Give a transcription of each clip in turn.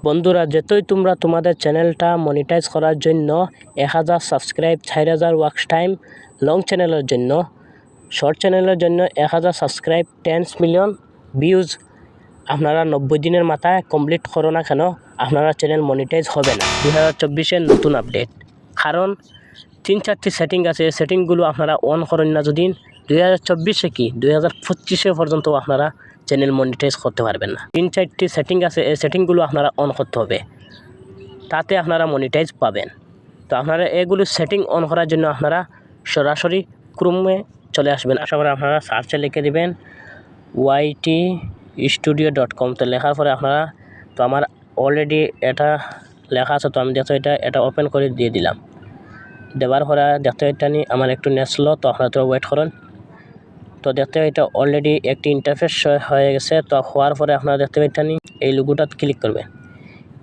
বন্ধুরা, যতই তোমরা তোমাদের চ্যানেলটা মনিটাইজ করার জন্য 1000 সাবস্ক্রাইব, 4000 ওয়াচ টাইম, লং চ্যানেলের জন্য, শর্ট চ্যানেলের জন্য 1000 সাবস্ক্রাইব, 10 মিলিয়ন ভিউজ আপনারা 90 দিনের মাথায় কমপ্লিট করো না কেন, আপনারা চ্যানেল মনিটাইজ হবে না। 2024-এর নতুন আপডেট। কারণ 3-4টি সেটিং আছে, এই সেটিংগুলো আপনারা অন করেন না যদি 2024-এ কি 2025 পর্যন্ত আপনারা চ্যানেল মনিটাইজ করতে পারবেন না। 3-4টি সেটিং আছে, এই সেটিংগুলো আপনারা অন করতে হবে, তাতে আপনারা মনিটাইজ পাবেন। তো আপনারা এগুলো সেটিং অন করার জন্য আপনারা সরাসরি ক্রোমে চলে আসবেন। আশা করি আপনারা সার্চে লিখে দিবেন ytstudio.com। তো লেখার পরে আপনারা, তো আমার অলরেডি এটা লেখা আছে, তো আমি দেখো এটা ওপেন করে দিয়ে দিলাম। দেওয়ার পরে দেখতে এটা নিয়ে আমার একটু নেসলো, তো আপনারা তো ওয়েট করুন। তো দেখতে এটা অলরেডি একটি ইন্টারফেস হয়ে গেছে। তো হওয়ার পরে আপনারা দেখতে এটা নিয়ে এই লোগোটাত ক্লিক করবেন।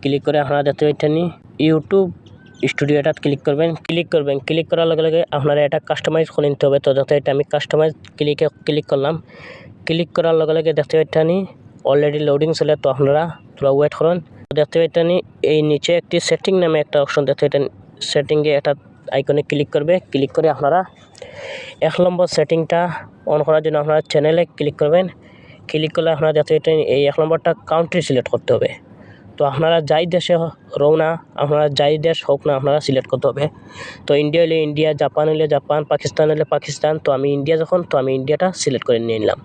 ক্লিক করে আপনারা দেখতে এটা নিয়ে ইউটিউব স্টুডিওটাত ক্লিক করবেন। ক্লিক করার লগে লগে আপনারা এটা কাস্টমাইজ করে নিতে হবে। তো দেখতে এটা আমি কাস্টমাইজ ক্লিক করলাম। ক্লিক করার লগে লগে দেখতে এটা নিয়ে অলরেডি লোডিং চলে, তো আপনারা তোরা ওয়েট করুন। দেখতে এটা নিয়ে এই নিচে একটি সেটিং নামে একটা অপশন দেখতে, এটা সেটিংয়ে একটা আইকনে ক্লিক করবে। ক্লিক করে আপনারা 1 নম্বর সেটিংটা অন করার জন্য আপনারা চ্যানেলে ক্লিক করবেন। ক্লিক করলে আপনারা দেখতে এটা এই 1 নম্বরটা কান্ট্রি সিলেক্ট করতে হবে। তো আপনারা যাই দেশে রও না, আপনারা যাই দেশ হোক না, আপনারা সিলেক্ট করতে হবে। তো ইন্ডিয়া হলে ইন্ডিয়া, জাপান হলে জাপান, পাকিস্তান হলে পাকিস্তান। তো আমি ইন্ডিয়া যখন, তো আমি ইন্ডিয়াটা সিলেক্ট করে নিয়ে নিলাম।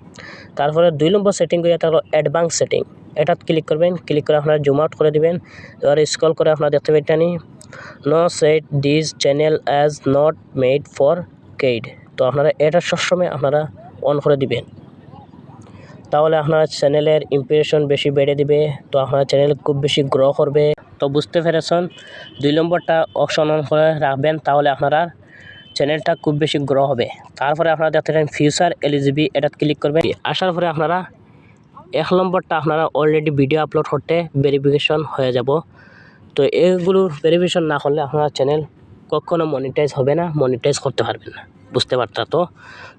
তারপরে 2 নম্বর সেটিং এটা হলো অ্যাডভান্স সেটিং, এটাত ক্লিক করবেন। ক্লিক করে আপনারা জুম আউট করে দিবেন। এবার স্ক্রল করে আপনারা দেখতে পাবেন এটা নিয়ে no set this channel as not made for kid. তো আপনারা এটা সবসময় আপনারা অন করে দিবেন, তাহলে আপনার চ্যানেলের ইমপ্রেশন বেশি বেড়ে দিবে। তো আপনার চ্যানেল খুব বেশি গ্রো করবে। তো বুঝতে পেরেছেন, 2 নম্বরটা অপশন অন করে রাখবেন, তাহলে আপনারা চ্যানেলটা খুব বেশি গ্রো হবে। তারপরে আপনারা দেখতে পারেন ফিউচার এলিজিবল, এটা ক্লিক করবেন। আসার পরে আপনারা 1 নম্বরটা আপনারা অলরেডি ভিডিও আপলোড করতে ভেরিফিকেশন হয়ে যাব। তো এগুলো ভেরিফিকেশন না করলে আপনার চ্যানেল কখনো মনিটাইজ হবে না, মনিটাইজ করতে পারবেন না। বুঝতে পারতা তো?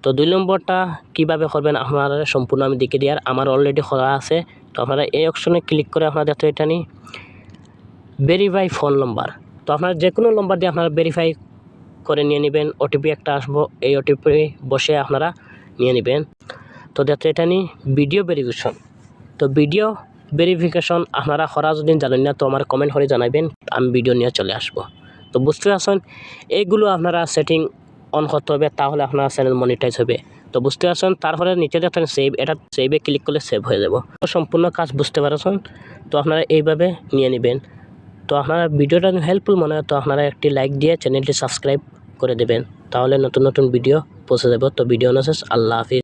তো 2 নম্বরটা কীভাবে করবেন আপনারা সম্পূর্ণ আমি দেখে দিই, আর আমার অলরেডি করা আছে। তো আপনারা এই অপশনে ক্লিক করে আপনারা দেখতে এটা নিয়ে ভেরিফাই ফোন নম্বর। তো আপনারা যে কোনো নম্বর দিয়ে আপনারা ভেরিফাই করে নিয়ে নেবেন। ওটিপি একটা আসবো, এই ওটিপি বসে আপনারা নিয়ে নেবেন। তো দেখতে এটা নিয়ে ভিডিও ভেরিফিকেশন। তো ভিডিও ভেরিফিকেশন আপনারা করা যদি জানেন না, তো আমার কমেন্ট করে জানাবেন, আমি ভিডিও নিয়ে চলে আসবো। তো বুঝতে পারছেন, এইগুলো আপনারা সেটিং অন করতে হবে, তাহলে আপনার চ্যানেল মনিটাইজ হবে। তো বুঝতে পারছেন, তারপরে নিচে দেখেন সেভ, এটা সেভে ক্লিক করলে সেভ হয়ে যাব। তো সম্পূর্ণ কাজ বুঝতে পারছেন। তো আপনারা এইভাবে নিয়ে নেবেন। তো আপনারা ভিডিওটা হেল্পফুল মনে হয়, তো আপনারা একটি লাইক দিয়ে চ্যানেলটি সাবস্ক্রাইব করে দেবেন, তাহলে নতুন নতুন ভিডিও পৌঁছে যাব। তো ভিডিও শেষ, আল্লাহ হাফিজ।